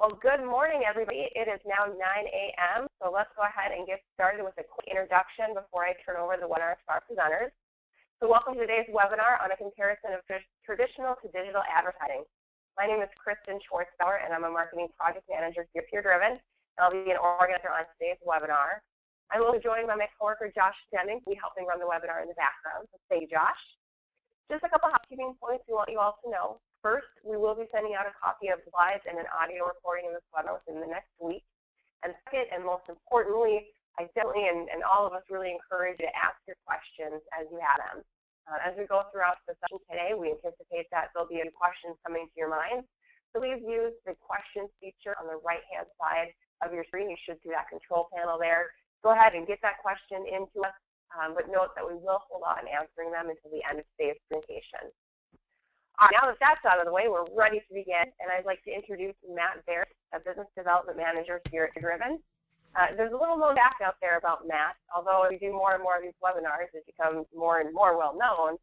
Well, good morning, everybody. It is now 9 a.m., so let's go ahead and get started with a quick introduction before I turn over the webinar to our presenters. So welcome to today's webinar on a comparison of traditional to digital advertising. My name is Kristen Schwartzbauer, and I'm a marketing project manager here at PureDriven, and I'll be an organizer on today's webinar. I'm also joined by my coworker, Josh Deming. We help him run the webinar in the background. So say, Josh. Just a couple housekeeping points we want you all to know. First, we will be sending out a copy of slides and an audio recording of this webinar within the next week. And second, and most importantly, I definitely and all of us really encourage you to ask your questions as you have them. As we go throughout the session today, we anticipate that there'll be a few questions coming to your mind. So please use the questions feature on the right-hand side of your screen. You should see that control panel there. Go ahead and get that question into us, but note that we will hold on answering them until the end of today's presentation. Now that that's out of the way, we're ready to begin, and I'd like to introduce Matt Barrett, a Business Development Manager here at PureDriven. There's a little known fact out there about Matt, although as we do more and more of these webinars, it becomes more and more well known.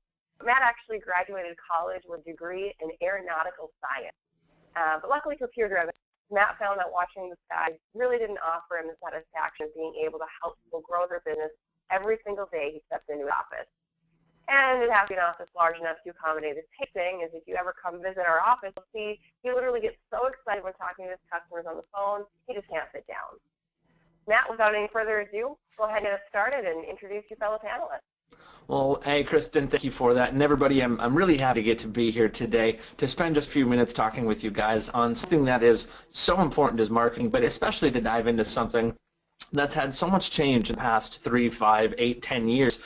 Matt actually graduated college with a degree in aeronautical science. But luckily for PureDriven, Matt found that watching the skies really didn't offer him the satisfaction of being able to help people grow their business every single day he stepped into the office. And it has to be an office large enough to accommodate his pacing, is if you ever come visit our office, you'll see he literally gets so excited when talking to his customers on the phone, he just can't sit down. Matt, without any further ado, go ahead and get us started and introduce your fellow panelists. Well, hey, Kristen, thank you for that. And everybody, I'm really happy to get to be here today to spend just a few minutes talking with you guys on something that is so important as marketing, but especially to dive into something that's had so much change in the past 3, 5, 8, 10 years.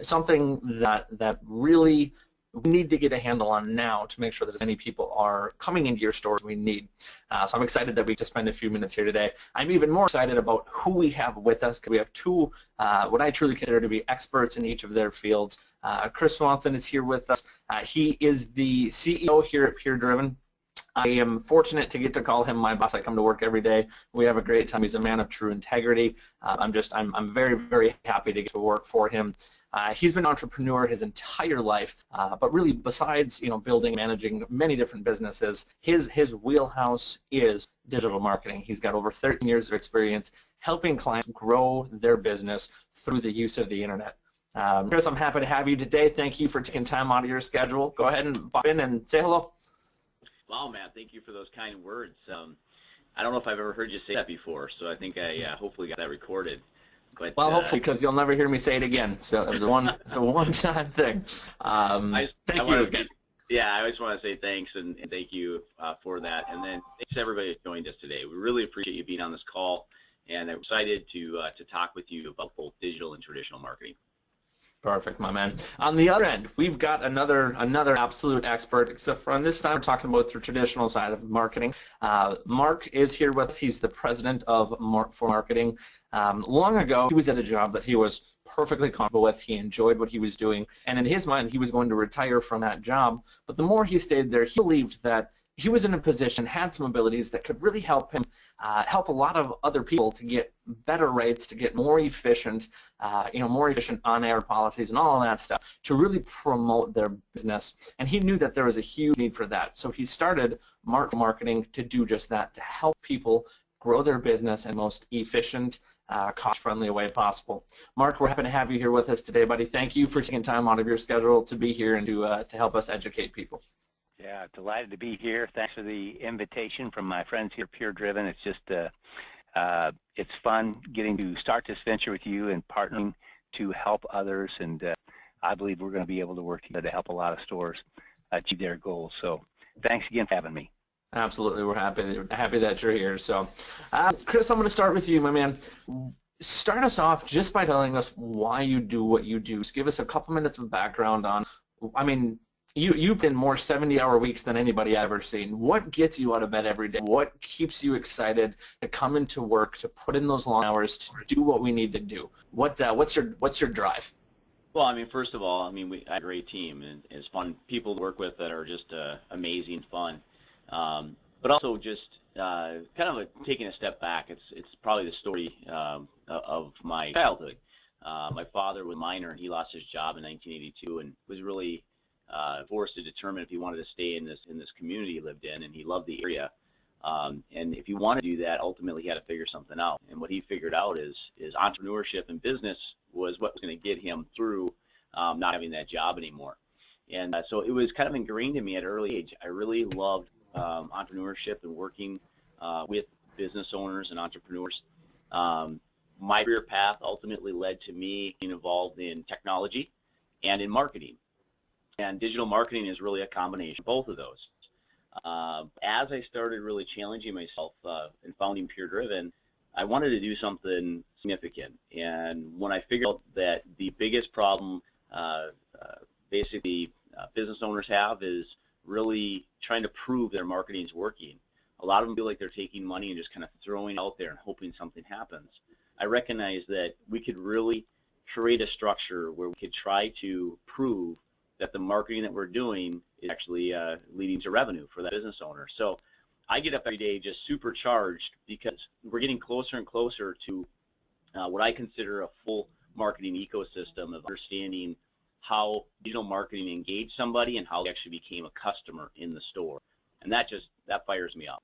Something that really we need to get a handle on now to make sure that as many people are coming into your stores we need. So I'm excited that we get to spend a few minutes here today. I'm even more excited about who we have with us, because we have two what I truly consider to be experts in each of their fields. Chris Swanson is here with us. He is the CEO here at PureDriven. I am fortunate to get to call him my boss. I come to work every day. We have a great time. He's a man of true integrity. I'm very, very happy to get to work for him. He's been an entrepreneur his entire life, but really besides building, managing many different businesses, his wheelhouse is digital marketing. He's got over 13 years of experience helping clients grow their business through the use of the internet. Chris, I'm happy to have you today. Thank you for taking time out of your schedule. Go ahead and pop in and say hello. Wow, Matt, thank you for those kind words. I don't know if I've ever heard you say that before, so I think I hopefully got that recorded. But, well, hopefully, because you'll never hear me say it again. So it was a one-time thing. Thank you again. Yeah, I just want to say thanks and thank you for that. And then thanks to everybody that joined us today. We really appreciate you being on this call, and I'm excited to talk with you about both digital and traditional marketing. Perfect, my man. On the other end, we've got another absolute expert, except for on this time we're talking about the traditional side of marketing. Mark is here with us. He's the president of Mark for Marketing. Long ago, he was at a job that he was perfectly comfortable with. He enjoyed what he was doing, and in his mind, he was going to retire from that job. But the more he stayed there, he believed that he was in a position, had some abilities that could really help him, help a lot of other people to get better rates, to get more efficient, more efficient on-air policies and all of that stuff, to really promote their business. And he knew that there was a huge need for that. So he started Mark Marketing to do just that, to help people grow their business in the most efficient, cost-friendly way possible. Mark, we're happy to have you here with us today, buddy. Thank you for taking time out of your schedule to be here and to help us educate people. Yeah, delighted to be here. Thanks for the invitation from my friends here at PureDriven. It's just, it's fun getting to start this venture with you and partnering to help others. And I believe we're going to be able to work together to help a lot of stores achieve their goals. So thanks again for having me. Absolutely, we're happy that you're here. So, Chris, I'm going to start with you, my man. Start us off just by telling us why you do what you do. Just give us a couple minutes of background on, I mean, you've been more 70-hour weeks than anybody I've ever seen. What gets you out of bed every day? What keeps you excited to come into work, to put in those long hours, to do what we need to do? What's your drive? Well, I mean, first of all, I mean, we have a great team, and it's fun people to work with that are just amazing fun. But also just kind of taking a step back. It's probably the story of my childhood. My father was a miner, and he lost his job in 1982, and was really forced to determine if he wanted to stay in this community he lived in, and he loved the area. And if you want to do that, ultimately he had to figure something out. And what he figured out is entrepreneurship and business was what was going to get him through not having that job anymore. And so it was kind of ingrained in me at an early age. I really loved entrepreneurship and working with business owners and entrepreneurs. My career path ultimately led to me being involved in technology and in marketing. And digital marketing is really a combination of both of those. As I started really challenging myself and founding PureDriven, I wanted to do something significant. And when I figured out that the biggest problem basically business owners have is really trying to prove their marketing is working. A lot of them feel like they're taking money and just kind of throwing it out there and hoping something happens. I recognize that we could really create a structure where we could try to prove that the marketing that we're doing is actually leading to revenue for that business owner. So I get up every day just supercharged because we're getting closer and closer to what I consider a full marketing ecosystem of understanding how digital marketing engaged somebody and how they actually became a customer in the store. And that fires me up.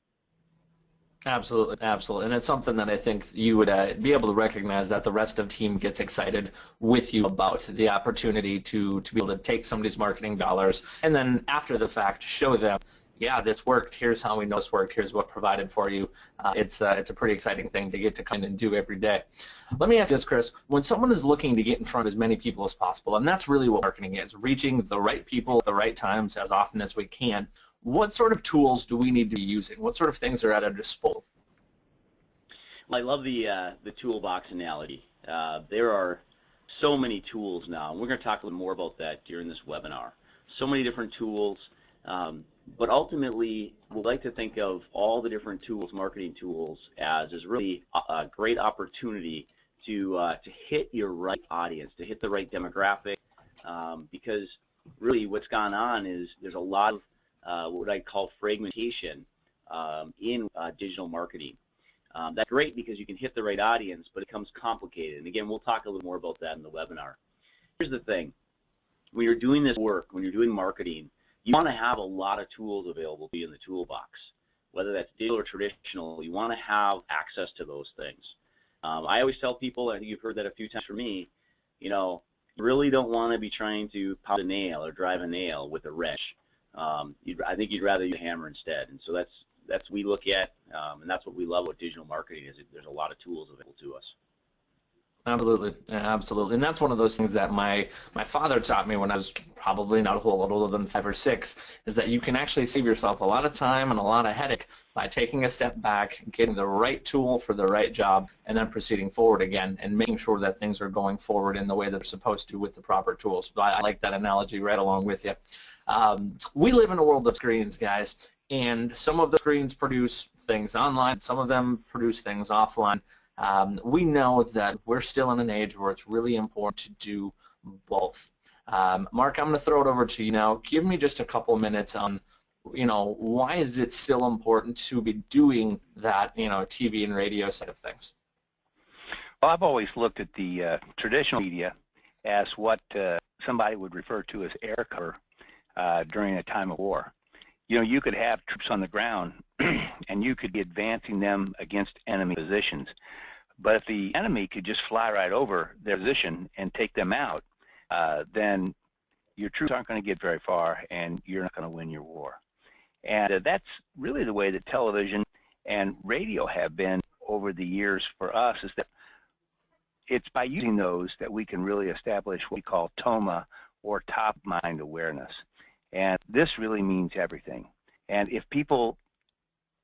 Absolutely, absolutely. And it's something that I think you would be able to recognize that the rest of the team gets excited with you about, the opportunity to be able to take somebody's marketing dollars and then after the fact show them, yeah, this worked, here's how we know this worked, here's what provided for you. It's a pretty exciting thing to get to come in and do every day. Let me ask you this, Chris. When someone is looking to get in front of as many people as possible, and that's really what marketing is, reaching the right people at the right times as often as we can, what sort of tools do we need to be using? What sort of things are at our disposal? Well, I love the toolbox analogy. There are so many tools now, and we're going to talk a little more about that during this webinar. So many different tools, but ultimately, we'd like to think of all the different tools, marketing tools, as really a great opportunity to hit your right audience, to hit the right demographic, because really what's gone on is there's a lot of what I call fragmentation in digital marketing. That's great because you can hit the right audience, but it becomes complicated. And again, we'll talk a little more about that in the webinar. Here's the thing. When you're doing this work, when you're doing marketing, you want to have a lot of tools available to you in the toolbox. Whether that's digital or traditional, you want to have access to those things. I always tell people, I think you've heard that a few times from me, you really don't want to be trying to pound a nail or drive a nail with a wrench. I think you'd rather use a hammer instead. And so that's what we look at, and that's what we love with digital marketing is there's a lot of tools available to us. Absolutely, absolutely, and that's one of those things that my father taught me when I was probably not a whole lot older than 5 or 6, is that you can actually save yourself a lot of time and a lot of headache by taking a step back, getting the right tool for the right job, and then proceeding forward again and making sure that things are going forward in the way that they're supposed to with the proper tools. So I like that analogy right along with you. We live in a world of screens, guys, and some of the screens produce things online, some of them produce things offline. We know that we're still in an age where it's really important to do both. Mark, I'm going to throw it over to you now. Give me just a couple minutes on, why is it still important to be doing that, TV and radio side of things? Well, I've always looked at the traditional media as what somebody would refer to as air cover during a time of war. You could have troops on the ground and you could be advancing them against enemy positions. But if the enemy could just fly right over their position and take them out, then your troops aren't going to get very far and you're not going to win your war. And that's really the way that television and radio have been over the years for us, is that it's by using those that we can really establish what we call TOMA, or top mind awareness. And this really means everything. And if people,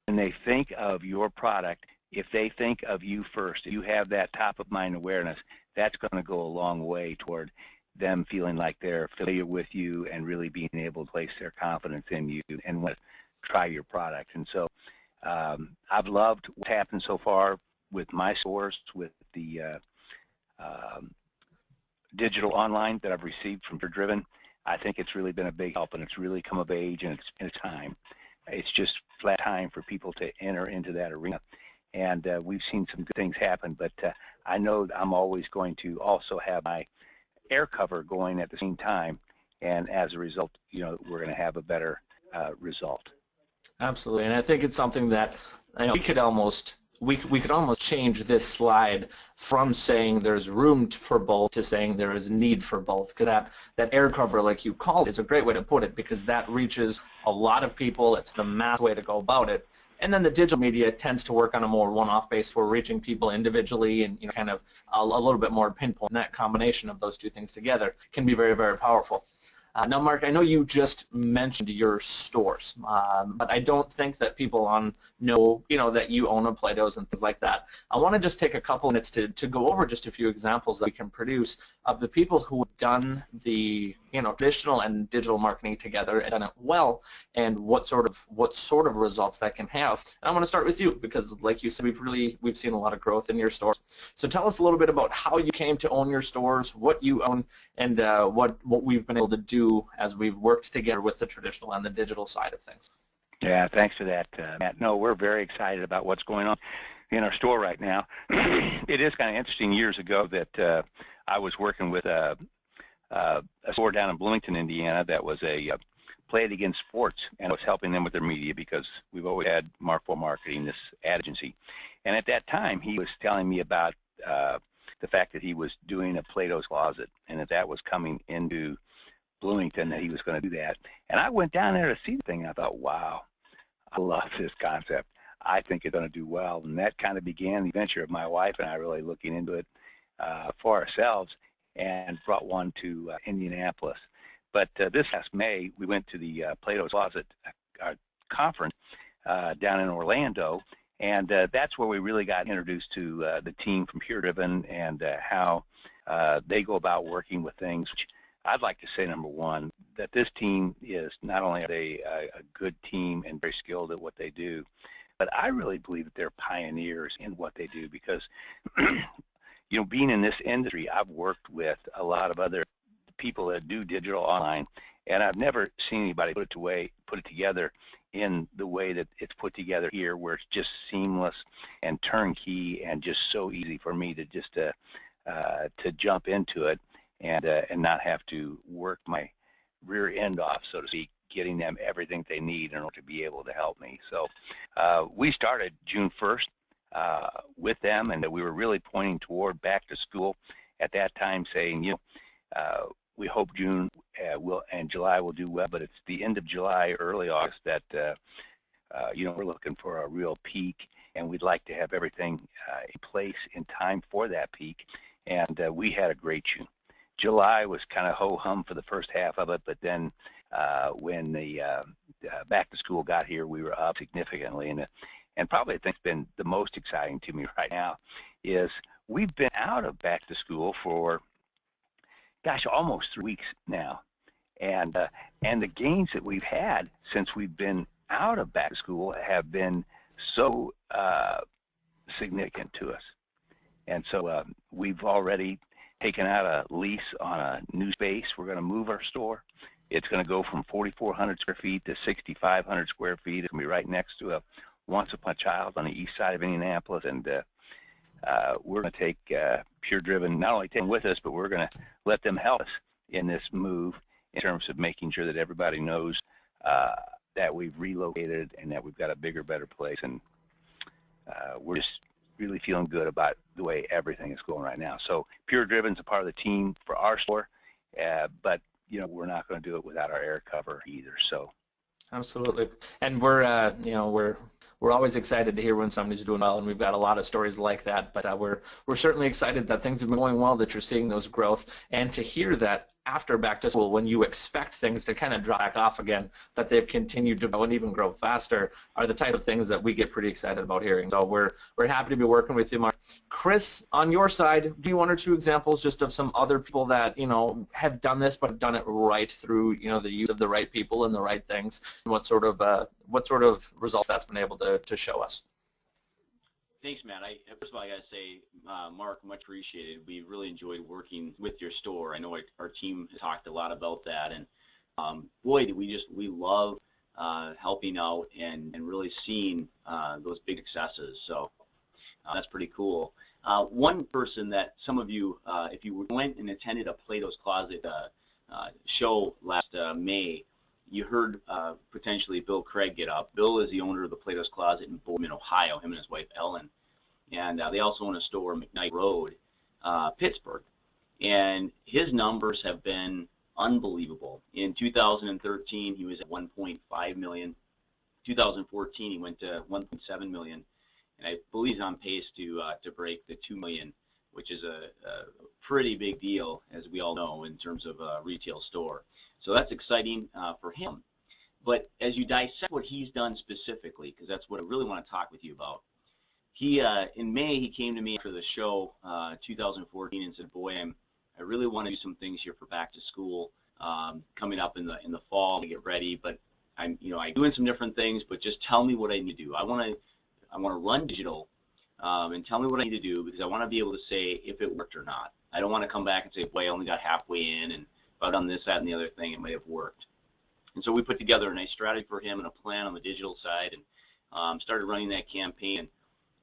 when they think of your product, if they think of you first, if you have that top of mind awareness, that's going to go a long way toward them feeling like they're familiar with you and really being able to place their confidence in you and want to try your product. And so I've loved what's happened so far with my stores, with the digital online that I've received from PureDriven. I think it's really been a big help, and it's really come of age, and it's time. It's just flat time for people to enter into that arena. And we've seen some good things happen, but I know I'm always going to also have my air cover going at the same time, and as a result, we're going to have a better result. Absolutely, and I think it's something that we could almost change this slide from saying there's room for both to saying there is need for both. Because that air cover, like you called it, is a great way to put it, because that reaches a lot of people. It's the mass way to go about it. And then the digital media tends to work on a more one-off base. We're reaching people individually and kind of a little bit more pinpoint. And that combination of those two things together can be very, very powerful. Now, Mark, I know you just mentioned your stores, but I don't think that people know that you own a Play-Dohs and things like that. I want to just take a couple minutes to go over just a few examples that we can produce of the people who have done the traditional and digital marketing together and done it well, and what sort of results that can have. And I'm going to start with you because, like you said, we've seen a lot of growth in your stores. So tell us a little bit about how you came to own your stores, what you own, and what we've been able to do as we've worked together with the traditional and the digital side of things. Yeah, thanks for that, Matt. No, we're very excited about what's going on in our store right now. It is kind of interesting. Years ago that I was working with a store down in Bloomington, Indiana, that was a Play It Again Sports, and I was helping them with their media because we've always had Mark4 Marketing, this ad agency. And at that time, he was telling me about the fact that he was doing a Play-Dohs closet, and that was coming into Bloomington, that he was going to do that. And I went down there to see the thing, and I thought, wow, I love this concept. I think it's going to do well. And that kind of began the venture of my wife and I really looking into it for ourselves, and brought one to Indianapolis. But this past May, we went to the Play-Dohs Closet conference down in Orlando, and that's where we really got introduced to the team from PureDriven and how they go about working with things. Which I'd like to say, number one, that this team is not only are they a good team and very skilled at what they do, but I really believe that they're pioneers in what they do because, being in this industry, I've worked with a lot of other people that do digital online, and I've never seen anybody put it together in the way that it's put together here, where it's just seamless and turnkey and just so easy for me to just to jump into it and not have to work my rear end off, so to speak, getting them everything they need in order to be able to help me. So we started June 1st with them, and we were really pointing toward back to school at that time, saying, we hope June and July will do well, but it's the end of July, early August that we're looking for a real peak, and we'd like to have everything in place in time for that peak. And we had a great June. July was kind of ho-hum for the first half of it, but then when the back to school got here, we were up significantly. And probably the thing that's been the most exciting to me right now is we've been out of back to school for, gosh, almost 3 weeks now. And the gains that we've had since we've been out of back to school have been so significant to us. And so we've already taken out a lease on a new space. We're going to move our store. It's going to go from 4,400 square feet to 6,500 square feet. It's going to be right next to a Once Upon a Child on the east side of Indianapolis. And we're going to take PureDriven, not only take them with us, but we're going to let them help us in this move in terms of making sure that everybody knows that we've relocated and that we've got a bigger, better place. And we're just really feeling good about the way everything is going right now. So PureDriven's a part of the team for our store, but we're not going to do it without our air cover either. So absolutely, and we're always excited to hear when somebody's doing well, and we've got a lot of stories like that. But we're certainly excited that things have been going well, that you're seeing those growth, and to hear that after back to school, when you expect things to kind of drop back off again, that they've continued to grow and even grow faster, are the type of things that we get pretty excited about hearing. So we're happy to be working with you, Mark. Chris, on your side, do you one or two examples just of some other people that have done this but have done it right through the use of the right people and the right things, and what sort of results that's been able to show us? Thanks, Matt. First of all, I got to say, Mark, much appreciated. We really enjoyed working with your store. I know our team has talked a lot about that, and boy, we love helping out and really seeing those big successes. So that's pretty cool. One person that some of you, if you went and attended a Play-Dohs Closet show last May, you heard potentially Bill Craig get up. Bill is the owner of the Plato's Closet in Boardman, Ohio, him and his wife Ellen. And they also own a store on McKnight Road, Pittsburgh. And his numbers have been unbelievable. In 2013, he was at 1.5 million. 2014, he went to 1.7 million. And I believe he's on pace to break the 2 million, which is a pretty big deal, as we all know, in terms of a retail store. So that's exciting for him. But as you dissect what he's done specifically, because that's what I really want to talk with you about, he in May he came to me after the show 2014 and said, "Boy, I really want to do some things here for back to school coming up in the fall to get ready, but I'm doing some different things, but just tell me what I need to do. I want to run digital, and tell me what I need to do, because I want to be able to say if it worked or not. I don't want to come back and say, boy, I only got halfway in, and if I'd done this, that, and the other thing, it might have worked." And so we put together a nice strategy for him and a plan on the digital side, and started running that campaign.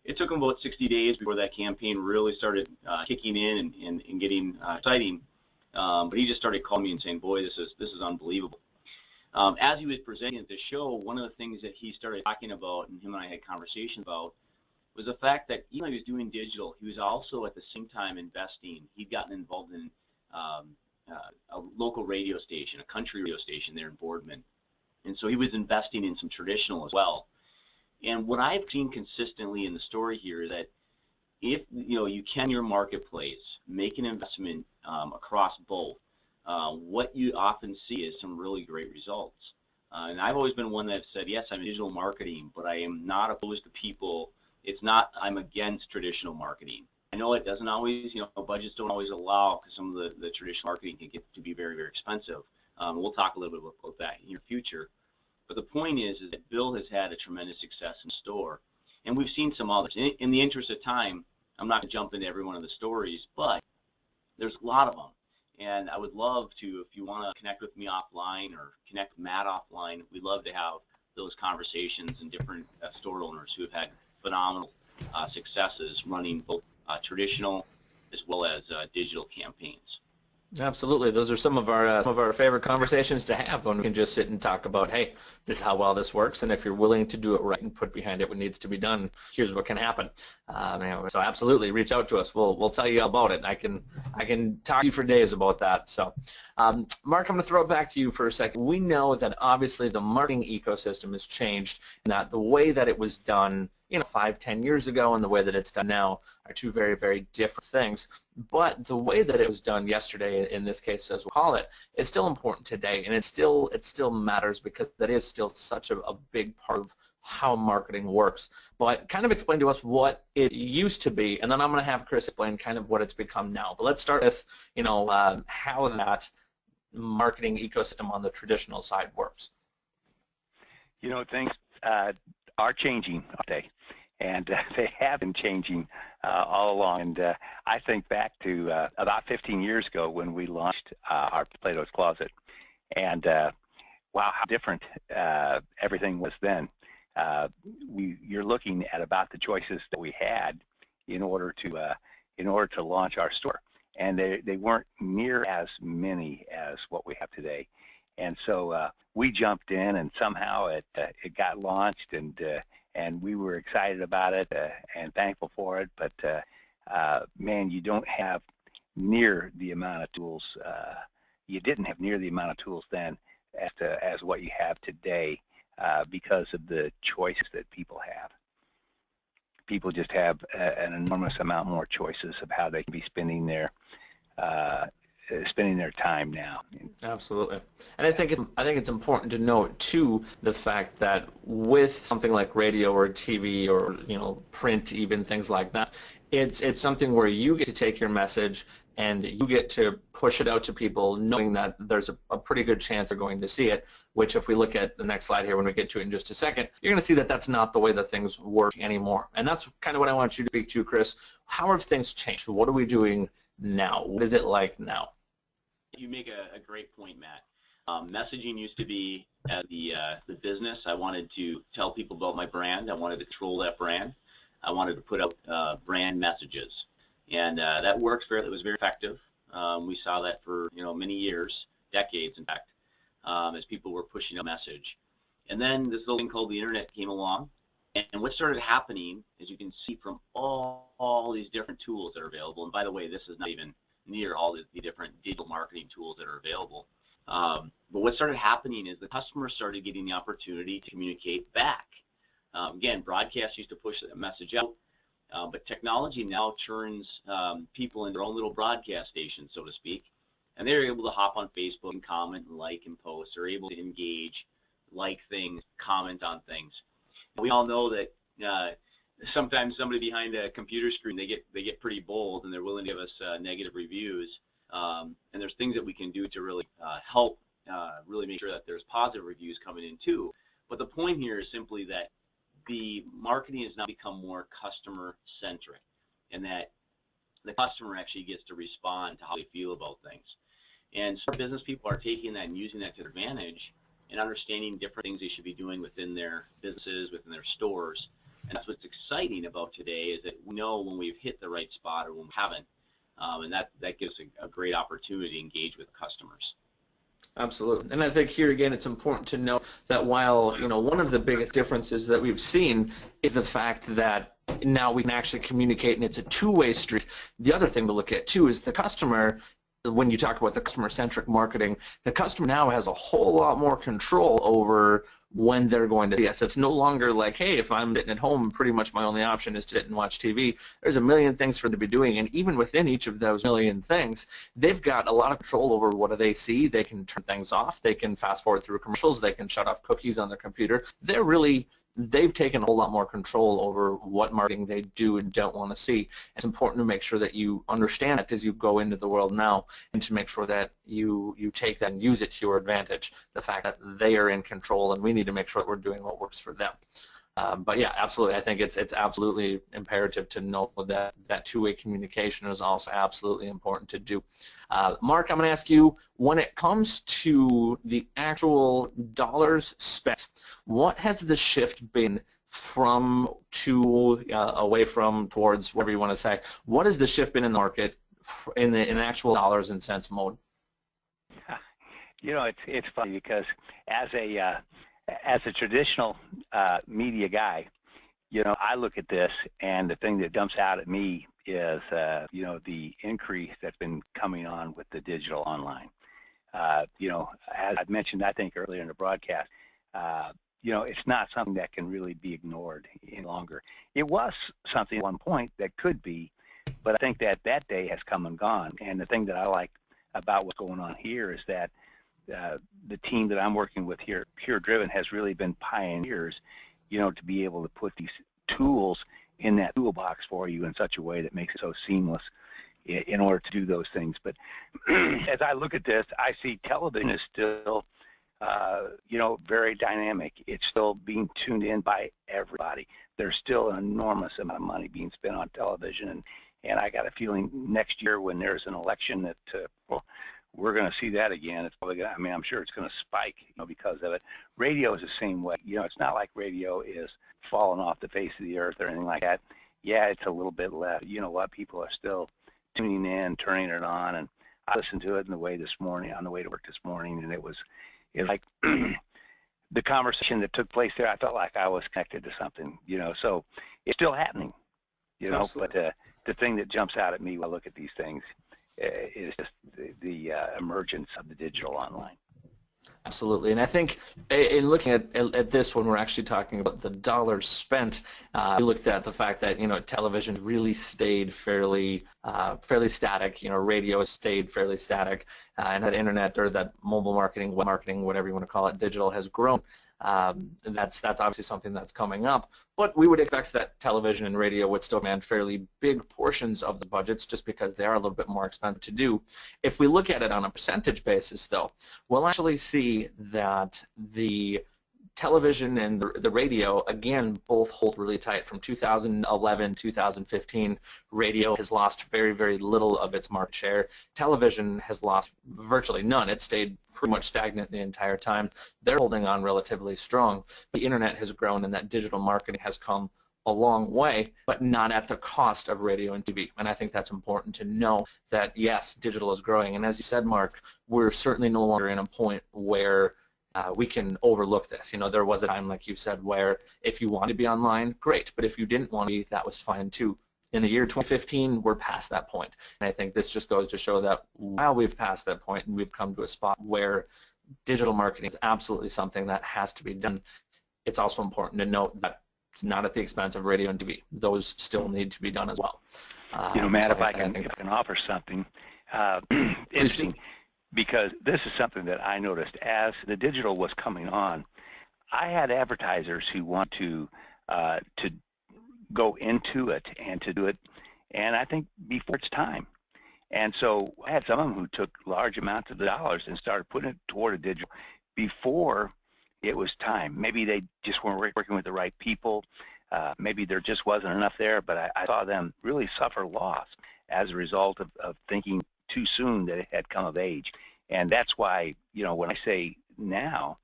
It took him about 60 days before that campaign really started kicking in and getting exciting. But he just started calling me and saying, "Boy, this is unbelievable." As he was presenting at the show, one of the things that he started talking about, and him and I had conversation about, was the fact that even though he was doing digital, he was also at the same time investing. He'd gotten involved in a local radio station, a country radio station there in Boardman. And so he was investing in some traditional as well. And what I've seen consistently in the story here is that if you can your marketplace, make an investment across both, what you often see is some really great results. And I've always been one that said, yes, I'm in digital marketing, but I am not opposed to people. It's not I'm against traditional marketing. I know it doesn't always, budgets don't always allow, because some of the traditional marketing can get to be very, very expensive. We'll talk a little bit about that in your future. But the point is that Bill has had a tremendous success in store, and we've seen some others. In the interest of time, I'm not going to jump into every one of the stories, but there's a lot of them. And I would love to, if you want to connect with me offline or connect with Matt offline, we'd love to have those conversations and different store owners who have had phenomenal successes running both traditional as well as digital campaigns. Absolutely. Those are some of our favorite conversations to have, when we can just sit and talk about, hey, this is how well this works, and if you're willing to do it right and put behind it what needs to be done, here's what can happen. So absolutely, reach out to us. We'll tell you all about it. I can talk to you for days about that. So, Mark, I'm going to throw it back to you for a second. We know that obviously the marketing ecosystem has changed, and that the way that it was done 5-10 years ago and the way that it's done now are two very, very different things. But the way that it was done yesterday, in this case, as we'll call it, is still important today, and it still matters, because that is still such a big part of how marketing works. But kind of explain to us what it used to be, and then I'm going to have Chris explain kind of what it's become now. But let's start with how that marketing ecosystem on the traditional side works. Things are changing, aren't they? And they have been changing all along. And I think back to about 15 years ago when we launched our Plato's Closet. And wow, how different everything was then. You're looking at about the choices that we had in order to launch our store, and they weren't near as many as what we have today. And so we jumped in, and somehow it got launched, and we were excited about it and thankful for it. But man, you don't have near the amount of tools. You didn't have near the amount of tools then as what you have today, because of the choices that people have. People just have an enormous amount more choices of how they can be spending their time now. Absolutely. And I think it's important to note too the fact that with something like radio or TV or print, even things like that, it's something where you get to take your message and you get to push it out to people, knowing that there's a pretty good chance they're going to see it, which if we look at the next slide here when we get to it in just a second, you're going to see that that's not the way that things work anymore. And that's kind of what I want you to speak to, Chris. How have things changed? What are we doing now? What is it like now? You make a great point, Matt. Messaging used to be at the business. I wanted to tell people about my brand. I wanted to control that brand. I wanted to put out brand messages. And that worked. It was very effective. We saw that for many years, decades in fact. as people were pushing a message. And then this little thing called the internet came along, and what started happening, as you can see from all these different tools that are available, and by the way, this is not even near all the different digital marketing tools that are available, but what started happening is the customers started getting the opportunity to communicate back. Again, broadcast used to push that message out, but technology now turns people into their own little broadcast stations, so to speak, and they're able to hop on Facebook and comment and like and post. They're able to engage, like things, comment on things. We all know that sometimes somebody behind a computer screen, they get pretty bold, and they're willing to give us negative reviews. And there's things that we can do to really help really make sure that there's positive reviews coming in too. But the point here is simply that the marketing has now become more customer-centric, and that the customer actually gets to respond to how they feel about things. And so business people are taking that and using that to their advantage and understanding different things they should be doing within their businesses, within their stores. And that's what's exciting about today, is that we know when we've hit the right spot or when we haven't, and that gives a great opportunity to engage with customers. Absolutely. And I think here again it's important to note that while one of the biggest differences that we've seen is the fact that now we can actually communicate and it's a two-way street. The other thing to look at too is the customer. When you talk about the customer-centric marketing, the customer now has a whole lot more control over when they're going to see us. It's no longer like, hey, if I'm sitting at home, pretty much my only option is to sit and watch TV. There's a million things for them to be doing, and even within each of those million things, they've got a lot of control over what do they see. They can turn things off. They can fast forward through commercials. They can shut off cookies on their computer. They've taken a whole lot more control over what marketing they do and don't want to see. It's important to make sure that you understand it as you go into the world now, and to make sure that you take that and use it to your advantage, the fact that they are in control, and we need to make sure that we're doing what works for them. But yeah, absolutely. I think it's absolutely imperative to know that two-way communication is also absolutely important to do. Mark, I'm going to ask you, when it comes to the actual dollars spent, what has the shift been from to away from towards, whatever you want to say? What has the shift been in the market in actual dollars and cents mode? It's funny because as a traditional media guy, I look at this, and the thing that jumps out at me is, the increase that's been coming on with the digital online. As I've mentioned, I think earlier in the broadcast, it's not something that can really be ignored any longer. It was something at one point that could be, but I think that day has come and gone. And the thing that I like about what's going on here is that the team that I'm working with here at PureDriven has really been pioneers, to be able to put these tools in that toolbox for you in such a way that makes it so seamless in order to do those things. But as I look at this, I see television is still, very dynamic. It's still being tuned in by everybody. There's still an enormous amount of money being spent on television, and I got a feeling next year when there's an election that, we're going to see that again. It's probably going to, I'm sure it's going to spike, because of it. Radio is the same way. It's not like radio is falling off the face of the earth or anything like that. Yeah, it's a little bit less. You know what? People are still tuning in, turning it on, and I listened to it on the way to work this morning, and it was like the conversation that took place there. I felt like I was connected to something, So it's still happening, But the thing that jumps out at me when I look at these things is just the emergence of the digital online. Absolutely, and I think in looking at this, when we're actually talking about the dollars spent, we looked at the fact that television really stayed fairly static. Radio has stayed fairly static, and that internet or that mobile marketing, web marketing, whatever you want to call it, digital has grown. That's obviously something that's coming up, but we would expect that television and radio would still demand fairly big portions of the budgets just because they are a little bit more expensive to do. If we look at it on a percentage basis, though, we'll actually see that the television and the radio, again, both hold really tight. From 2011, 2015, radio has lost very, very little of its market share. Television has lost virtually none. It stayed pretty much stagnant the entire time. They're holding on relatively strong. The internet has grown, and that digital marketing has come a long way, but not at the cost of radio and TV. And I think that's important to know that, yes, digital is growing. And as you said, Mark, we're certainly no longer in a point where we can overlook this. You know, there was a time, like you said, where if you wanted to be online, great. But if you didn't want to be, that was fine too. In the year 2015, we're past that point. And I think this just goes to show that while we've passed that point and we've come to a spot where digital marketing is absolutely something that has to be done, it's also important to note that it's not at the expense of radio and TV. Those still need to be done as well. You know, Matt, so if I can offer something interesting, because this is something that I noticed as the digital was coming on. I had advertisers who want to go into it and to do it, and I think before it's time. And so I had some of them who took large amounts of the dollars and started putting it toward a digital before it was time. Maybe they just weren't working with the right people. Maybe there just wasn't enough there, but I saw them really suffer loss as a result of thinking too soon that it had come of age. And that's why, you know, when I say now,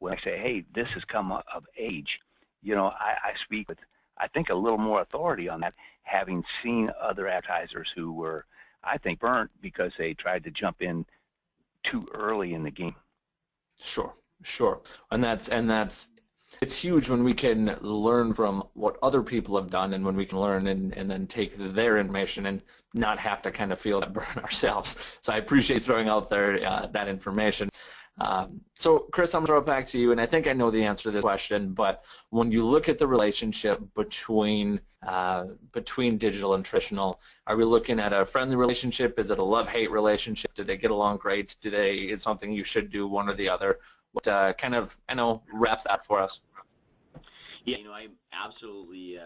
when I say, hey, this has come of age, you know, I speak with, I think, a little more authority on that, having seen other advertisers who were, I think, burnt because they tried to jump in too early in the game. Sure. And that's it's huge when we can learn from what other people have done, and when we can learn and then take their information and not have to kind of feel that burn ourselves. So I appreciate throwing out there that information. So Chris, I'm going to throw it back to you, and I think I know the answer to this question, but when you look at the relationship between digital and traditional, are we looking at a friendly relationship? Is it a love-hate relationship? Do they get along great? Is something you should do, one or the other? What kind of, wrap that for us? Yeah, you know, I absolutely,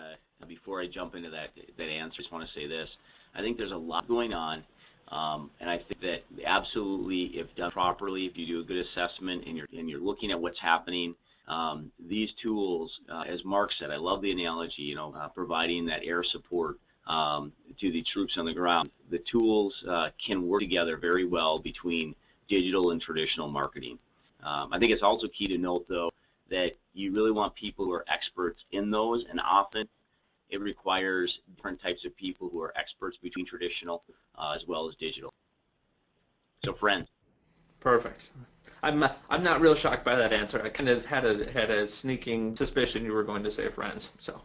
before I jump into that answer, I just want to say this. I think there's a lot going on. And I think that absolutely, if done properly, if you do a good assessment and you're looking at what's happening, these tools, as Mark said, I love the analogy, providing that air support to the troops on the ground. The tools can work together very well between digital and traditional marketing. I think it's also key to note, though, that you really want people who are experts in those, and often it requires different types of people who are experts between traditional as well as digital. So friends. Perfect. I'm not real shocked by that answer. I kind of had a sneaking suspicion you were going to say friends. So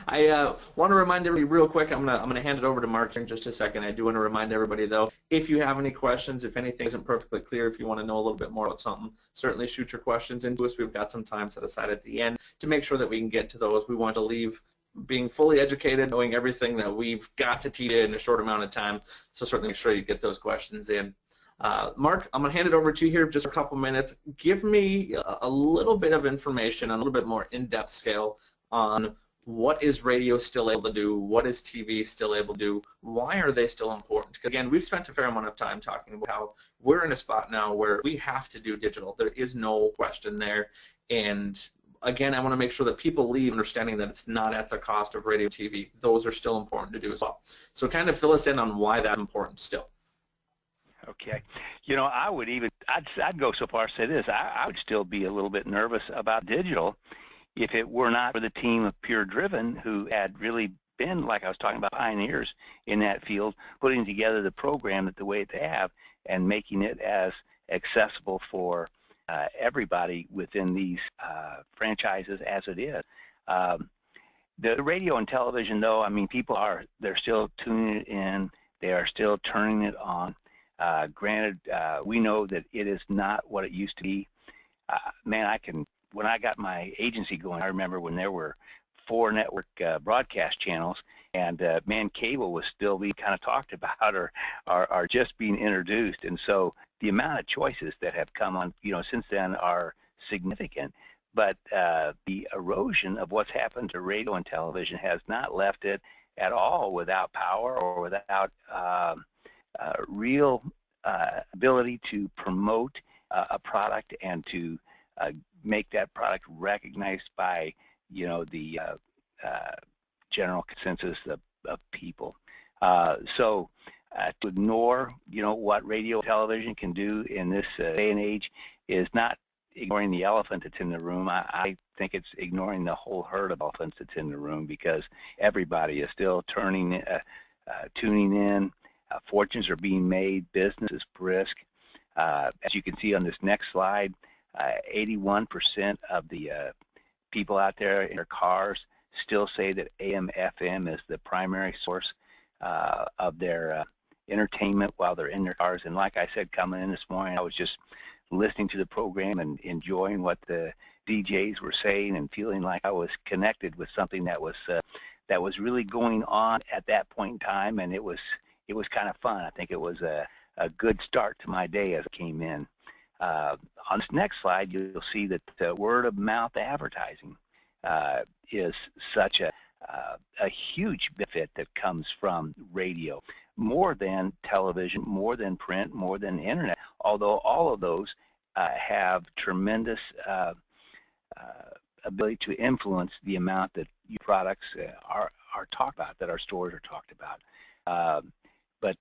I want to remind everybody real quick. I'm gonna hand it over to Mark in just a second. I do want to remind everybody though, if you have any questions, if anything isn't perfectly clear, if you want to know a little bit more about something, certainly shoot your questions into us. We've got some time set aside at the end to make sure that we can get to those. We want to leave being fully educated, knowing everything that we've got to teach you in a short amount of time. So certainly make sure you get those questions in. Mark, I'm going to hand it over to you here just for a couple minutes. Give me a little bit of information on a little bit more in-depth scale on what is radio still able to do, what is TV still able to do, why are they still important? Because again, we've spent a fair amount of time talking about how we're in a spot now where we have to do digital. There is no question there. And again, I want to make sure that people leave understanding that it's not at the cost of radio and TV. Those are still important to do as well. So kind of fill us in on why that's important still. Okay. I'd go so far as to say this. I would still be a little bit nervous about digital if it were not for the team of PureDriven, who had really been, like I was talking about, pioneers in that field, putting together the program the way they have and making it as accessible for everybody within these franchises as it is. The radio and television, though, I mean, they're still tuning it in. They are still turning it on. Granted, we know that it is not what it used to be. Man, when I got my agency going, I remember when there were 4 network broadcast channels, and man, cable was still being kind of talked about or are just being introduced. And so the amount of choices that have come on, since then are significant. But the erosion of what's happened to radio and television has not left it at all without power or without real ability to promote a product and to make that product recognized by the general consensus of people. So to ignore what radio and television can do in this day and age is not ignoring the elephant that's in the room. I think it's ignoring the whole herd of elephants that's in the room, because everybody is still tuning in. Fortunes are being made. Business is brisk. As you can see on this next slide, 81% of the people out there in their cars still say that AM/FM is the primary source of their entertainment while they're in their cars. And like I said, coming in this morning, I was just listening to the program and enjoying what the DJs were saying and feeling like I was connected with something that was really going on at that point in time, and it was kind of fun. I think it was a good start to my day as I came in. On this next slide, you'll see that word-of-mouth advertising is such a huge benefit that comes from radio, more than television, more than print, more than internet, although all of those have tremendous ability to influence the amount that your products are talked about, that our stores are talked about. But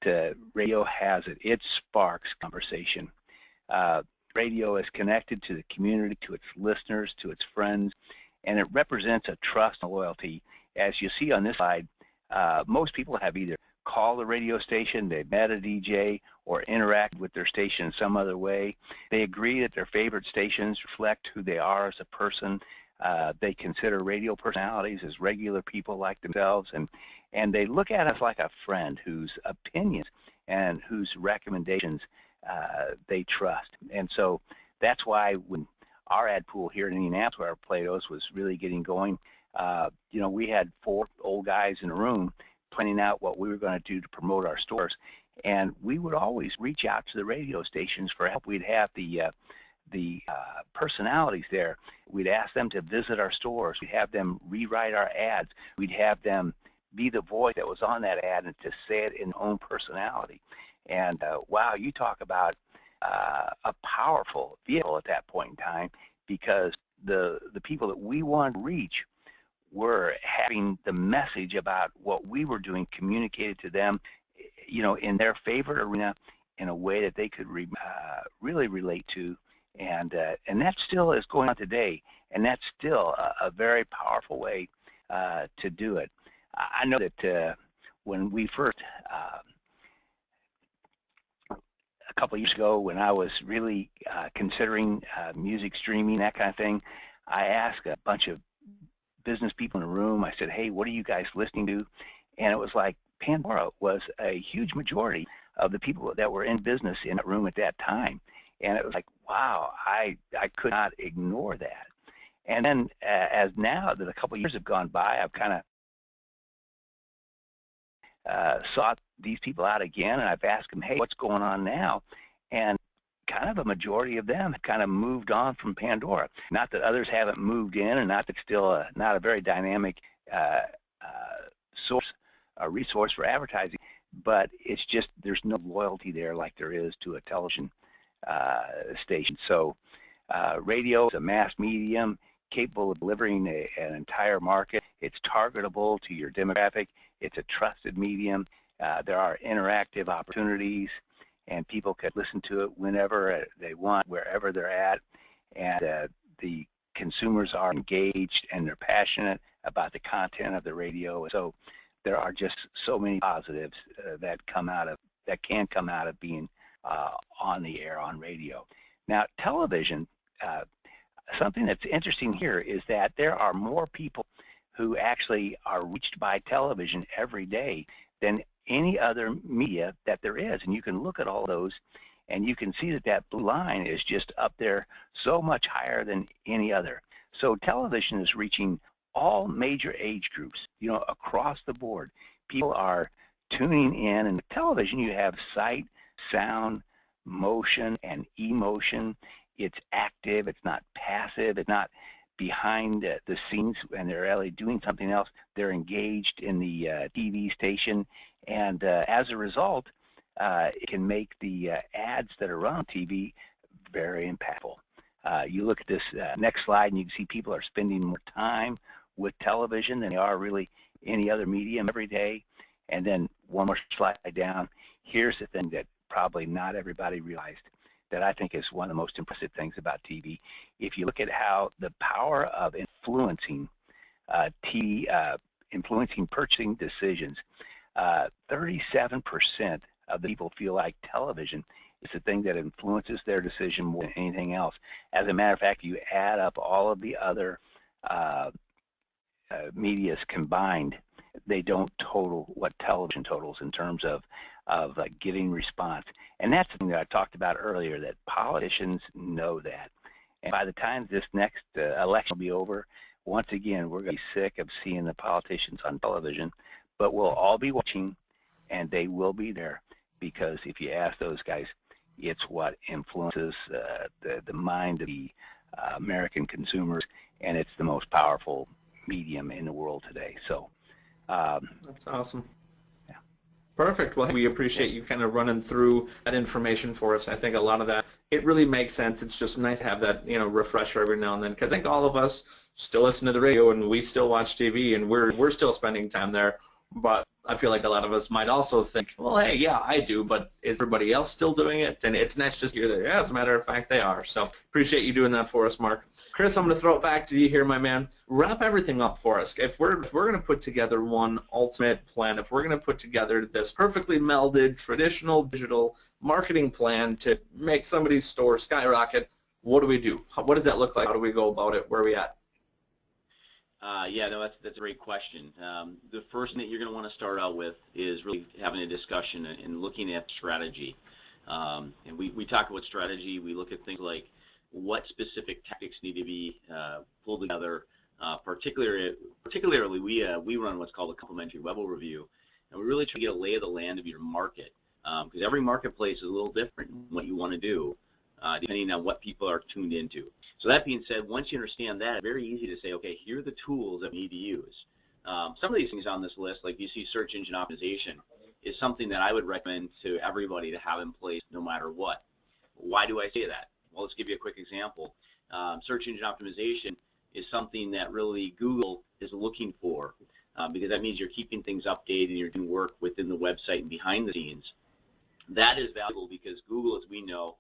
radio has it. It sparks conversation. Radio is connected to the community, to its listeners, to its friends, and it represents a trust and loyalty. As you see on this slide, most people have either called the radio station, they've met a DJ, or interacted with their station in some other way. They agree that their favorite stations reflect who they are as a person. They consider radio personalities as regular people like themselves, and they look at us like a friend whose opinions and whose recommendations they trust. And so that's why when our ad pool here in Indianapolis, where our Play-Dohs was really getting going, we had 4 old guys in a room planning out what we were going to do to promote our stores, and we would always reach out to the radio stations for help. We'd have the personalities there. We'd ask them to visit our stores. We'd have them rewrite our ads. We'd have them be the voice that was on that ad and to say it in their own personality. And wow, you talk about a powerful vehicle at that point in time, because the people that we wanted to reach were having the message about what we were doing communicated to them, in their favorite arena in a way that they could really relate to. And that still is going on today, and that's still a very powerful way to do it. I know that when we first, a couple of years ago, when I was really considering music streaming, that kind of thing, I asked a bunch of business people in the room, I said, hey, what are you guys listening to? And it was like Pandora was a huge majority of the people that were in business in that room at that time. And it was like, wow, I could not ignore that. And then as now that a couple of years have gone by, I've kind of sought these people out again, and I've asked them, hey, what's going on now? And kind of a majority of them have kind of moved on from Pandora. Not that others haven't moved in, and not that it's still not a very dynamic source, a resource for advertising, but it's just there's no loyalty there like there is to a television station. So radio is a mass medium capable of delivering an entire market. It's targetable to your demographic. It's a trusted medium. There are interactive opportunities, and people can listen to it whenever they want, wherever they're at. And the consumers are engaged and they're passionate about the content of the radio. So there are just so many positives that can come out of being on the air on radio. Now, television, something that's interesting here is that there are more people who actually are reached by television every day than any other media that there is. And you can look at all those, and you can see that that blue line is just up there so much higher than any other. So television is reaching all major age groups, across the board. People are tuning in, and television you have sight, sound, motion, and emotion. It's active, it's not passive, it's not behind the scenes and they're really doing something else. They're engaged in the TV station, and as a result, it can make the ads that are on TV very impactful. You look at this next slide and you can see people are spending more time with television than they are really any other medium every day. And then one more slide down, here's the thing that probably not everybody realized. that I think is one of the most impressive things about TV. If you look at how the power of influencing influencing purchasing decisions, 37% of the people feel like television is the thing that influences their decision more than anything else. As a matter of fact, you add up all of the other medias combined, they don't total what television totals in terms of getting response. And that's something that I talked about earlier, that politicians know that. And by the time this next election will be over, once again, we're going to be sick of seeing the politicians on television, but we'll all be watching, and they will be there, because if you ask those guys, it's what influences the mind of the American consumers, and it's the most powerful medium in the world today. So that's awesome. Yeah. Perfect. Well, we appreciate you kind of running through that information for us. I think a lot of that, it really makes sense. It's just nice to have that, refresher every now and then, because I think all of us still listen to the radio and we still watch TV, and we're still spending time there. But I feel like a lot of us might also think, well, hey, yeah, I do, but is everybody else still doing it? And it's nice just to hear that, yeah, as a matter of fact, they are. So appreciate you doing that for us, Mark. Chris, I'm going to throw it back to you here, my man. Wrap everything up for us. If we're going to put together one ultimate plan, if we're going to put together this perfectly melded traditional digital marketing plan to make somebody's store skyrocket, what do we do? What does that look like? How do we go about it? Where are we at? Yeah, no, that's a great question. The first thing that you're going to want to start out with is really having a discussion and looking at strategy. And we talk about strategy. We look at things like what specific tactics need to be pulled together. Particularly, we run what's called a complimentary web overview, and we really try to get a lay of the land of your market, because every marketplace is a little different in what you want to do, depending on what people are tuned into. So that being said, once you understand that, it's very easy to say, okay, here are the tools that we need to use. Some of these things on this list, like you see search engine optimization, is something that I would recommend to everybody to have in place no matter what. Why do I say that? Well, let's give you a quick example. Search engine optimization is something that really Google is looking for, because that means you're keeping things updated and you're doing work within the website and behind the scenes. That is valuable because Google, as we know,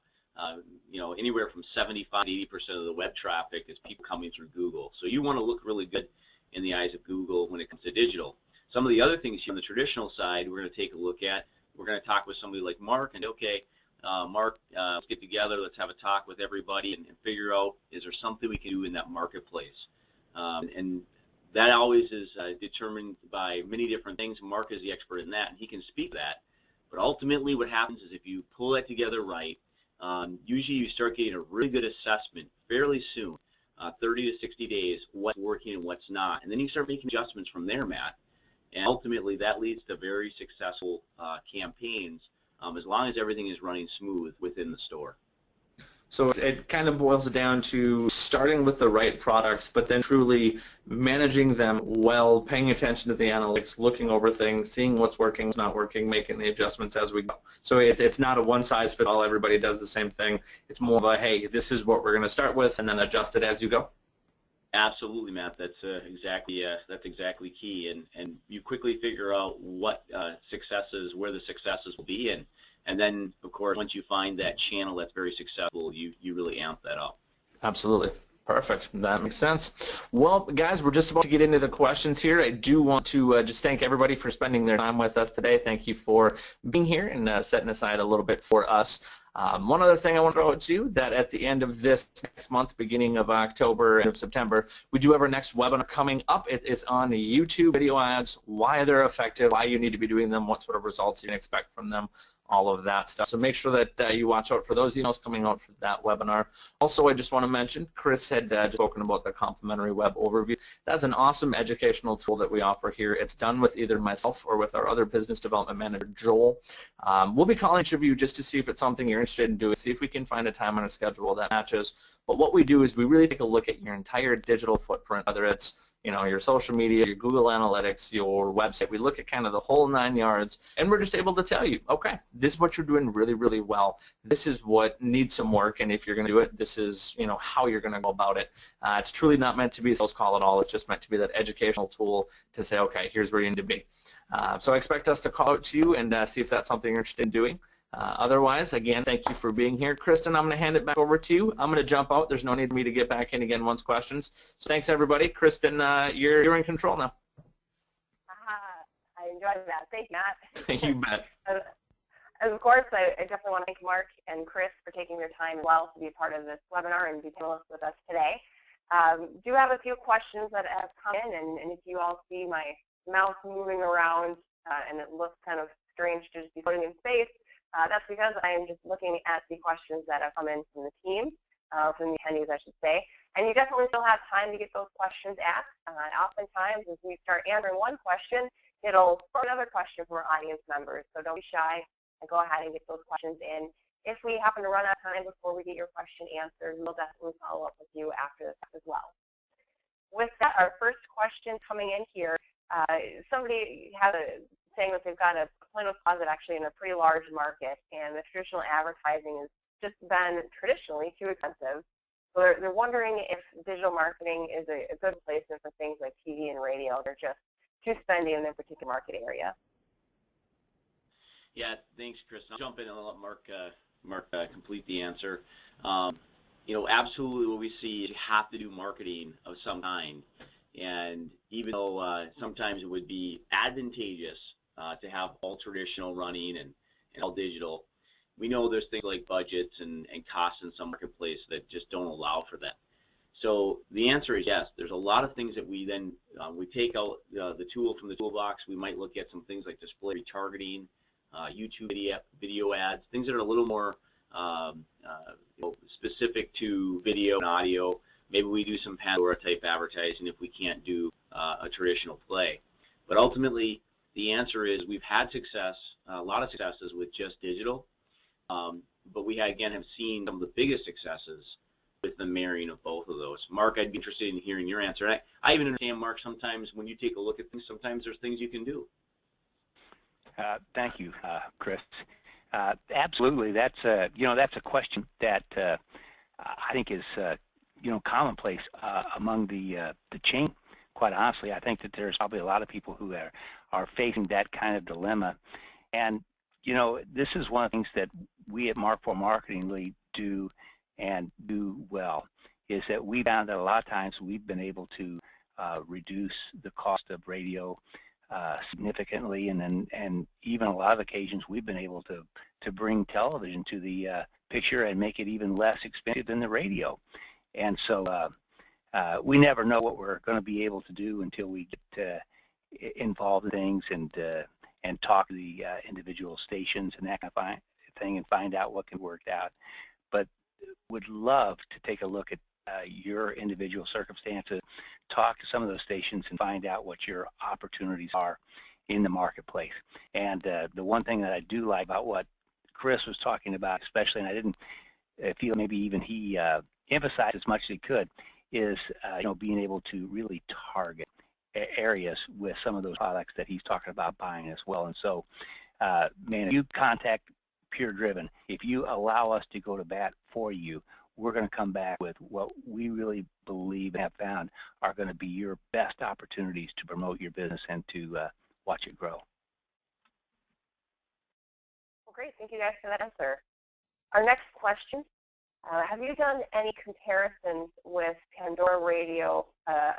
anywhere from 75 to 80% of the web traffic is people coming through Google. So you want to look really good in the eyes of Google when it comes to digital. Some of the other things here on the traditional side we're going to take a look at. We're going to talk with somebody like Mark and, okay, Mark, let's get together, let's have a talk with everybody and figure out, is there something we can do in that marketplace? And that always is determined by many different things. Mark is the expert in that, and he can speak to that. But ultimately what happens is if you pull that together right, usually you start getting a really good assessment fairly soon, 30 to 60 days, what's working and what's not. And then you start making adjustments from there, Matt. And ultimately that leads to very successful campaigns, as long as everything is running smooth within the store. So it kind of boils down to starting with the right products, but then truly managing them well, paying attention to the analytics, looking over things, seeing what's working, what's not working, making the adjustments as we go. So it's not a one-size-fits-all, everybody does the same thing. It's more of a, hey, this is what we're going to start with, and then adjust it as you go. Absolutely, Matt. That's exactly key, and you quickly figure out what successes, where the successes will be, and then, of course, once you find that channel that's very successful, you really amp that up. Absolutely. Perfect. That makes sense. Well, guys, we're just about to get into the questions here. I do want to just thank everybody for spending their time with us today. Thank you for being here and setting aside a little bit for us. One other thing I want to throw out to you, that at the end of this next month, beginning of October, end of September, we do have our next webinar coming up. It is on the YouTube video ads, why they're effective, why you need to be doing them, what sort of results you can expect from them, all of that stuff. So make sure that you watch out for those emails coming out for that webinar. Also, I just want to mention, Chris had just spoken about the complimentary web overview. That's an awesome educational tool that we offer here. It's done with either myself or with our other business development manager, Joel. We'll be calling each of you just to see if it's something you're interested in doing, see if we can find a time on our schedule that matches. But what we do is we really take a look at your entire digital footprint, whether it's your social media, your Google Analytics, your website. We look at kind of the whole 9 yards, and we're just able to tell you, okay, this is what you're doing really, really well. This is what needs some work, and if you're going to do it, this is, how you're going to go about it. It's truly not meant to be a sales call at all. It's just meant to be that educational tool to say, okay, here's where you need to be. So I expect us to call out to you and see if that's something you're interested in doing. Otherwise, again, thank you for being here. Kristen, I'm going to hand it back over to you. I'm going to jump out. There's no need for me to get back in again once questions. So thanks, everybody. Kristen, you're in control now. I enjoyed that. Thank you, Matt. You bet. And of course, I definitely want to thank Mark and Chris for taking their time as well to be part of this webinar and be panelists with us today. Do have a few questions that have come in, and if you all see my mouse moving around and it looks kind of strange to just be floating in space, that's because I am just looking at the questions that have come in from the team, from the attendees, I should say. And you definitely still have time to get those questions asked. Oftentimes, as we start answering one question, it'll spark another question from our audience members. So don't be shy and go ahead and get those questions in. If we happen to run out of time before we get your question answered, we'll definitely follow up with you after this as well. With that, our first question coming in here, somebody has saying that they've got a point of closet actually in a pretty large market, and the traditional advertising has just been traditionally too expensive. So they're wondering if digital marketing is a good placement for things like TV and radio. They're just too spendy in their particular market area. Yeah, thanks, Chris. I'll jump in and let Mark complete the answer. Absolutely what we see is you have to do marketing of some kind. And even though sometimes it would be advantageous to have all traditional running and all digital, we know there's things like budgets and costs in some marketplace that just don't allow for that. So the answer is yes. There's a lot of things that we then, we take out the tool from the toolbox. We might look at some things like display retargeting, YouTube video ads, things that are a little more specific to video and audio. Maybe we do some Pandora type advertising if we can't do a traditional play. But ultimately, the answer is we've had success, a lot of successes with just digital, but we again have seen some of the biggest successes with the marrying of both of those. Mark, I'd be interested in hearing your answer. I even understand, Mark, sometimes when you take a look at things, sometimes there's things you can do. Thank you, Chris. Absolutely, that's a question that I think is commonplace among the chain. Quite honestly, I think that there's probably a lot of people who are facing that kind of dilemma. And this is one of the things that we at Mark 4 Marketing really do and do well, is that we found that a lot of times we've been able to reduce the cost of radio significantly, and even a lot of occasions we've been able to bring television to the picture and make it even less expensive than the radio. And so we never know what we're going to be able to do until we get involved in things and talk to the individual stations and that kind of thing and find out what can work out. But would love to take a look at your individual circumstances, talk to some of those stations and find out what your opportunities are in the marketplace. And the one thing that I do like about what Chris was talking about, especially, and I didn't feel maybe even he emphasized as much as he could, is being able to really target areas with some of those products that he's talking about buying as well. And so, man, if you contact PureDriven, if you allow us to go to bat for you, we're going to come back with what we really believe and have found are going to be your best opportunities to promote your business and to watch it grow. Well, great. Thank you guys for that answer. Our next question, have you done any comparisons with Pandora radio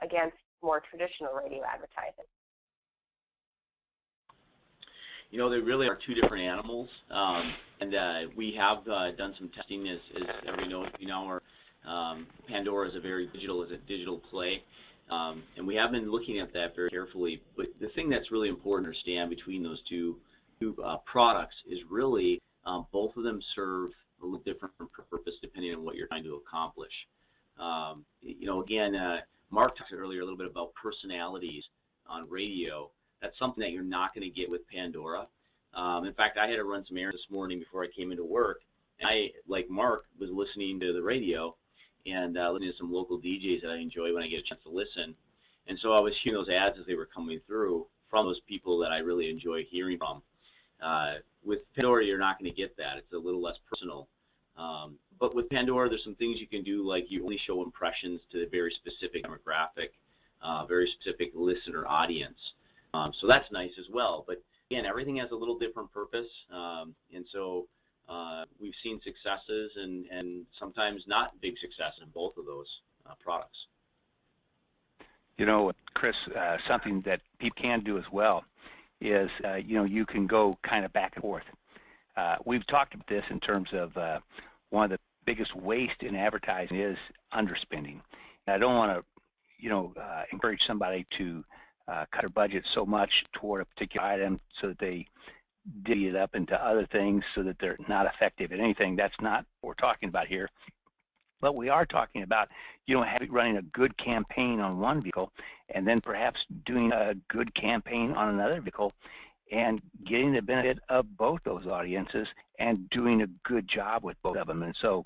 against more traditional radio advertising? They really are two different animals, and we have done some testing. As everybody knows, Pandora is a digital play, and we have been looking at that very carefully. But the thing that's really important to understand between those two products is really both of them serve a little different purpose depending on what you're trying to accomplish. Again, Mark talked earlier a little bit about personalities on radio. That's something that you're not going to get with Pandora. In fact, I had to run some errands this morning before I came into work. And I, like Mark, was listening to the radio and listening to some local DJs that I enjoy when I get a chance to listen. And so I was hearing those ads as they were coming through from those people that I really enjoy hearing from. With Pandora, you're not going to get that. It's a little less personal. But with Pandora, there's some things you can do, like you only show impressions to a very specific demographic, very specific listener audience. So that's nice as well. But again, everything has a little different purpose, and so we've seen successes and sometimes not big success in both of those products. You know, Chris, something that people can do as well is, you can go kind of back and forth. We've talked about this in terms of one of the biggest waste in advertising is underspending. And I don't want to, encourage somebody to cut their budget so much toward a particular item so that they divvy it up into other things so that they're not effective at anything. That's not what we're talking about here. But we are talking about, running a good campaign on one vehicle and then perhaps doing a good campaign on another vehicle and getting the benefit of both those audiences and doing a good job with both of them. And so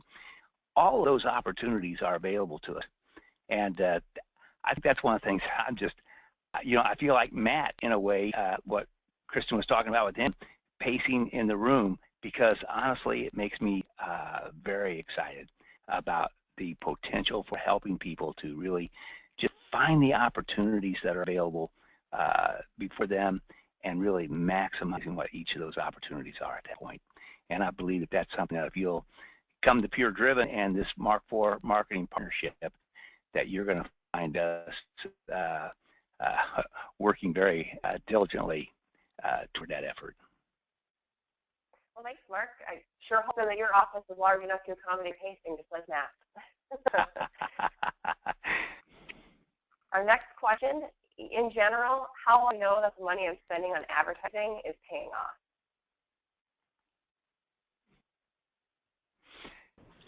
all of those opportunities are available to us. And I think that's one of the things I'm just, I feel like Matt, in a way, what Kristen was talking about with him, pacing in the room, because honestly, it makes me very excited about the potential for helping people to really just find the opportunities that are available before them and really maximizing what each of those opportunities are at that point. And I believe that that's something that if you'll come to PureDriven and this Mark IV marketing partnership, that you're going to find us working very diligently toward that effort. Well, thanks, Mark. I'm sure hoping that your office is large enough to accommodate pacing, just like Matt. Our next question, in general, how will I know that the money I'm spending on advertising is paying off?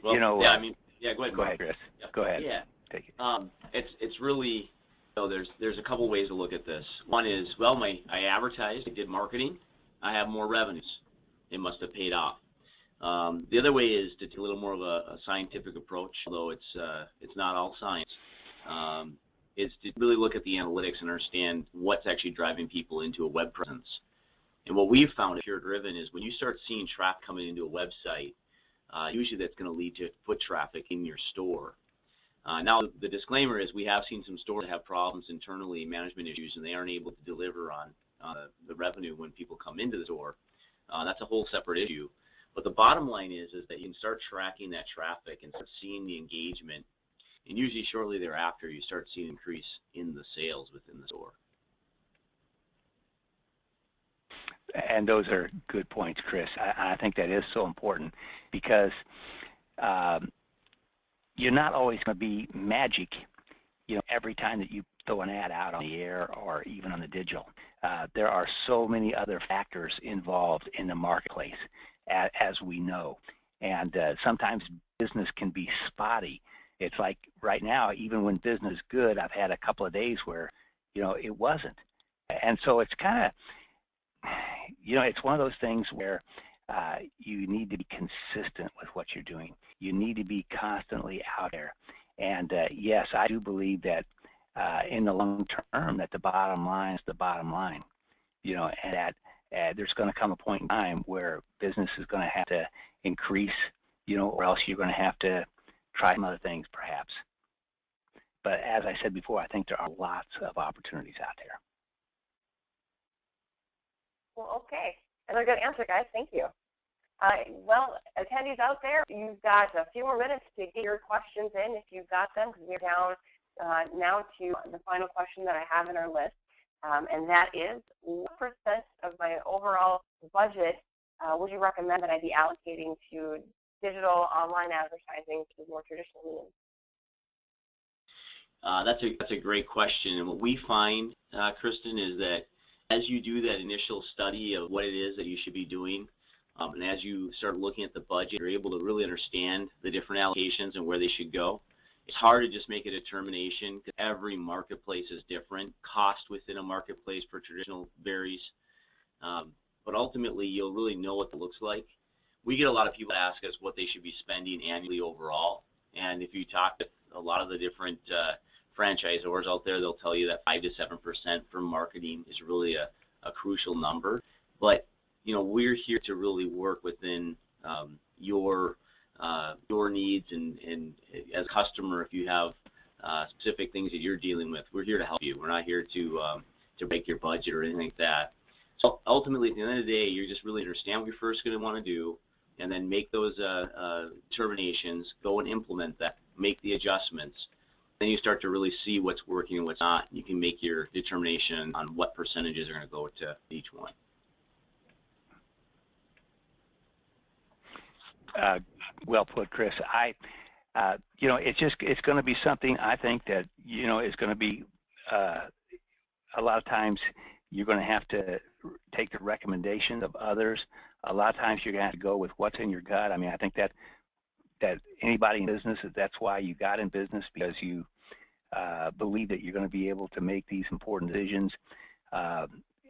Well, go ahead. Go ahead, Chris. Yeah. Go ahead. Yeah. Take it. It's really, there's a couple ways to look at this. One is, well, I advertised, I did marketing, I have more revenues. It must have paid off. The other way is to take a little more of a scientific approach, although it's not all science, is to really look at the analytics and understand what's actually driving people into a web presence. And what we've found at PureDriven is when you start seeing traffic coming into a website, usually that's going to lead to foot traffic in your store. Now, the disclaimer is we have seen some stores that have problems internally, management issues, and they aren't able to deliver on the revenue when people come into the store. That's a whole separate issue. But the bottom line is that you can start tracking that traffic and start seeing the engagement. And usually shortly thereafter, you start seeing an increase in the sales within the store. And those are good points, Chris. I think that is so important because you're not always going to be magic, every time that you throw an ad out on the air or even on the digital. There are so many other factors involved in the marketplace, as we know. And sometimes business can be spotty. It's like right now, even when business is good, I've had a couple of days where, it wasn't. And so it's kind of, it's one of those things where you need to be consistent with what you're doing. You need to be constantly out there. And yes, I do believe that in the long term that the bottom line is the bottom line, and that there's going to come a point in time where business is going to have to increase, or else you're going to have to try some other things perhaps. But as I said before, I think there are lots of opportunities out there. Well, okay. Another good answer, guys. Thank you. Well, attendees out there, you've got a few more minutes to get your questions in if you've got them, because we're down now to the final question that I have in our list, and that is, what percent of my overall budget would you recommend that I be allocating to digital online advertising to more traditional means? That's a great question, and what we find, Kristen, is that as you do that initial study of what it is that you should be doing, and as you start looking at the budget, you're able to really understand the different allocations and where they should go. It's hard to just make a determination because every marketplace is different. Cost within a marketplace for traditional varies, but ultimately you'll really know what it looks like. We get a lot of people ask us what they should be spending annually overall, and if you talk to a lot of the different franchisors out there, they'll tell you that 5 to 7% for marketing is really a crucial number. But we're here to really work within your needs, and as a customer, if you have specific things that you're dealing with, we're here to help you. We're not here to break your budget or anything like that. So ultimately, at the end of the day, you're just really understand what you're first going to want to do, and then make those determinations, go and implement that, make the adjustments. Then you start to really see what's working and what's not. You can make your determination on what percentages are going to go to each one. Well put, Chris. It's going to be something I think that, is going to be a lot of times you're going to have to take the recommendations of others. A lot of times you're going to have to go with what's in your gut. I mean, I think that anybody in business, that's why you got in business, because you believe that you're going to be able to make these important decisions.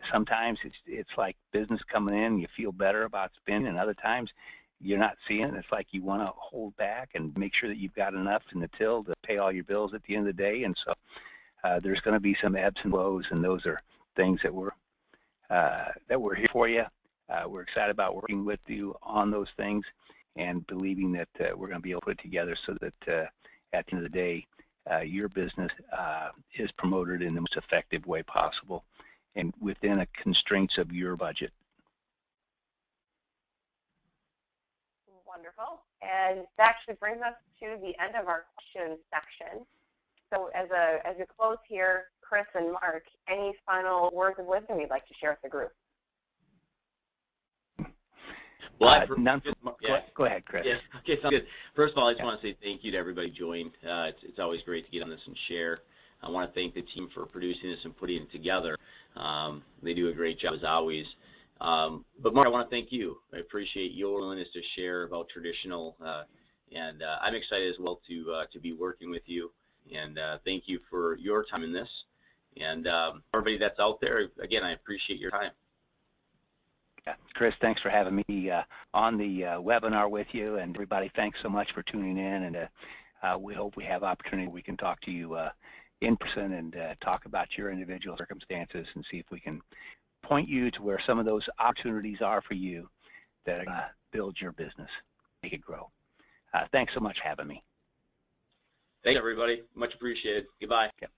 Sometimes it's like business coming in, you feel better about spending, and other times you're not seeing it. It's like you want to hold back and make sure that you've got enough in the till to pay all your bills at the end of the day. And so there's going to be some ebbs and flows, and those are things that we're here for you. We're excited about working with you on those things and believing that we're going to be able to put it together so that at the end of the day, your business is promoted in the most effective way possible and within the constraints of your budget. Wonderful. And that actually brings us to the end of our questions section. So as we close here, Chris and Mark, any final words of wisdom you'd like to share with the group? Well, go ahead, Chris. Yeah, okay, sounds good. First of all, I just want to say thank you to everybody who joined. It's always great to get on this and share. I want to thank the team for producing this and putting it together. They do a great job as always. But Mark, I want to thank you. I appreciate your willingness to share about traditional, and I'm excited as well to be working with you. And thank you for your time in this. And everybody that's out there, again, I appreciate your time. Yeah. Chris, thanks for having me on the webinar with you, and everybody, thanks so much for tuning in, and we hope we have opportunity we can talk to you in person and talk about your individual circumstances and see if we can point you to where some of those opportunities are for you that are going to build your business, make it grow. Thanks so much for having me. Thanks, everybody. Much appreciated. Goodbye. Yep.